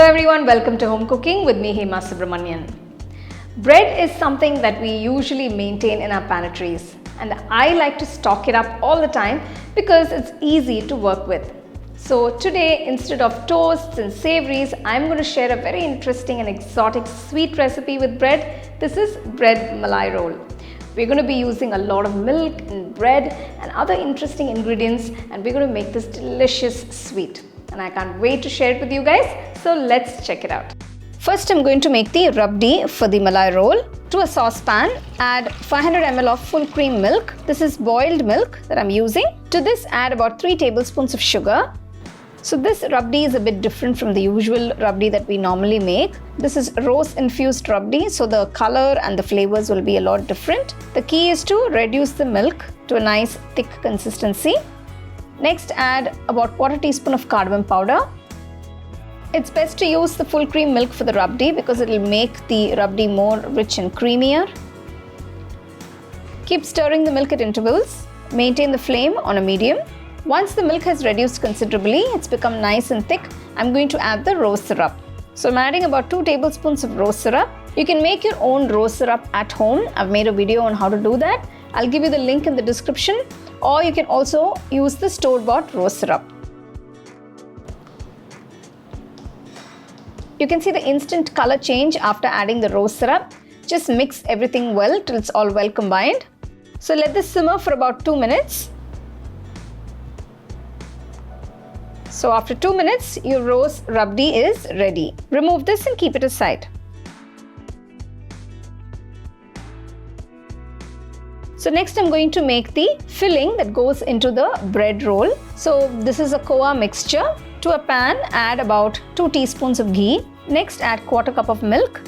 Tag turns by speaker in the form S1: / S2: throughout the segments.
S1: Hello everyone, welcome to Home Cooking with me, Hema Subramanian. Bread is something that we usually maintain in our pantries, and I like to stock it up all the time because it's easy to work with. So today, instead of toasts and savories, I'm going to share a very interesting and exotic sweet recipe with bread. This is bread malai roll. We're going to be using a lot of milk and bread and other interesting ingredients, and we're going to make this delicious sweet. And I can't wait to share it with you guys. So let's check it out. First, I'm going to make the Rabdi for the malai roll. To a saucepan, add 500 ml of full cream milk. This is boiled milk that I'm using. To this, add about 3 tablespoons of sugar. So this Rabdi is a bit different from the usual Rabdi that we normally make. This is rose infused Rabdi, so the color and the flavors will be a lot different. The key is to reduce the milk to a nice thick consistency. Next, add about 1/4 teaspoon of cardamom powder. It's best to use the full cream milk for the Rabdi because it will make the Rabdi more rich and creamier. Keep stirring the milk at intervals. Maintain the flame on a medium. Once the milk has reduced considerably, it's become nice and thick, I'm going to add the rose syrup. So I'm adding about 2 tablespoons of rose syrup. You can make your own rose syrup at home. I've made a video on how to do that. I'll give you the link in the description, or you can also use the store-bought rose syrup. You can see the instant color change after adding the rose syrup. Just mix everything well till it's all well combined. So let this simmer for about 2 minutes. So after 2 minutes, your rose Rabdi is ready. Remove this and keep it aside. So next I'm going to make the filling that goes into the bread roll. So this is a Khoa mixture. To a pan, add about 2 teaspoons of ghee. Next, add 1/4 cup of milk.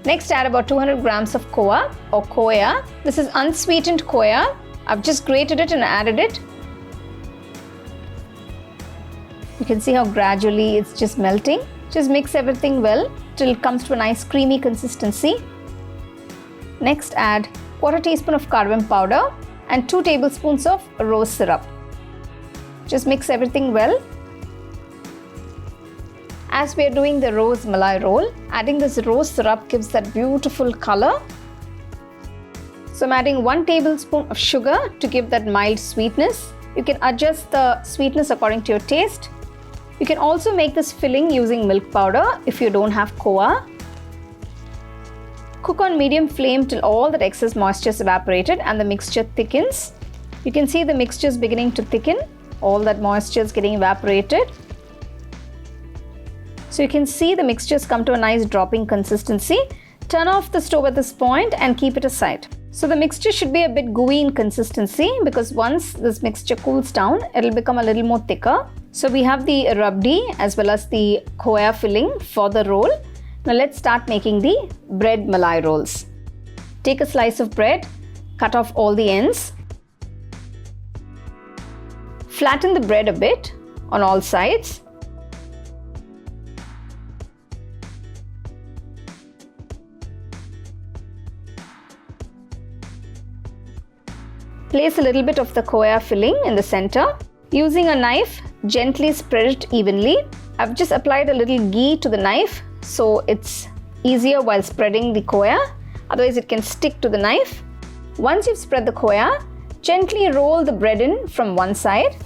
S1: Next, add about 200 grams of Khoa or Khoya. This is unsweetened Khoya. I've just grated it and added it. You can see how gradually it's just melting. Just mix everything well till it comes to a nice creamy consistency. Next, add 1/4 teaspoon of cardamom powder and 2 tablespoons of rose syrup. Just mix everything well. As we are doing the rose malai roll, adding this rose syrup gives that beautiful color. So I'm adding 1 tablespoon of sugar to give that mild sweetness. You can adjust the sweetness according to your taste. You can also make this filling using milk powder if you don't have Khoa. Cook on medium flame till all that excess moisture is evaporated and the mixture thickens. You can see the mixture is beginning to thicken. All that moisture is getting evaporated. So you can see the mixtures come to a nice dropping consistency. Turn off the stove at this point and keep it aside. So the mixture should be a bit gooey in consistency because once this mixture cools down, it'll become a little more thicker. So we have the Rabdi as well as the Khoya filling for the roll. Now let's start making the bread malai rolls. Take a slice of bread, cut off all the ends. Flatten the bread a bit on all sides. Place a little bit of the Koya filling in the center. Using a knife, gently spread it evenly. I've just applied a little ghee to the knife so it's easier while spreading the Koya. Otherwise it can stick to the knife. Once you've spread the Koya, gently roll the bread in from one side.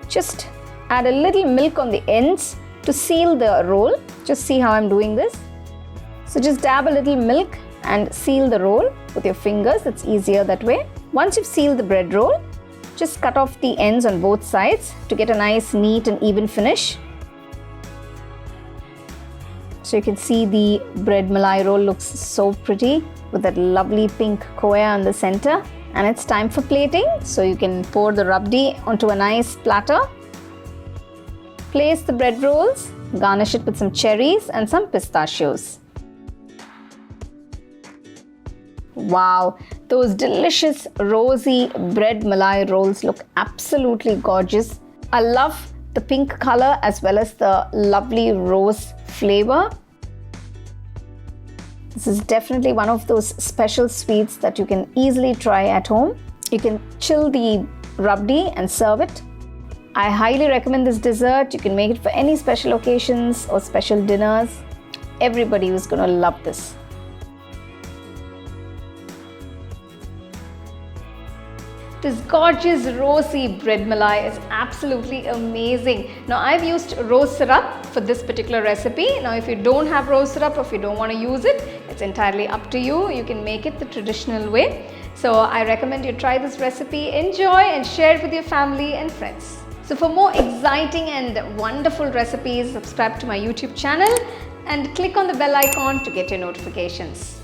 S1: Just add a little milk on the ends to seal the roll. Just see how I'm doing this. So just dab a little milk and seal the roll with your fingers. It's easier that way. Once you've sealed the bread roll, just cut off the ends on both sides to get a nice, neat and even finish. So you can see the bread malai roll looks so pretty with that lovely pink Khoya in the center. And it's time for plating. So you can pour the Rabdi onto a nice platter. Place the bread rolls, garnish it with some cherries and some pistachios. Wow, those delicious rosy bread malai rolls look absolutely gorgeous. I love the pink color as well as the lovely rose flavor. This is definitely one of those special sweets that you can easily try at home. You can chill the Rabdi and serve it. I highly recommend this dessert. You can make it for any special occasions or special dinners. Everybody is going to love this. This gorgeous rosy bread malai is absolutely amazing. Now I've used rose syrup for this particular recipe. Now if you don't have rose syrup or if you don't want to use it, it's entirely up to you. You can make it the traditional way. So I recommend you try this recipe, enjoy and share it with your family and friends. So for more exciting and wonderful recipes, subscribe to my YouTube channel and click on the bell icon to get your notifications.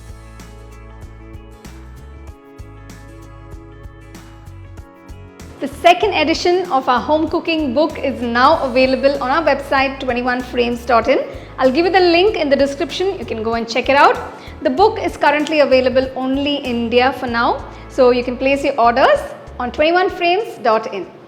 S1: The second edition of our home cooking book is now available on our website 21frames.in. I'll give you the link in the description. You can go and check it out. The book is currently available only in India for now, so you can place your orders on 21frames.in.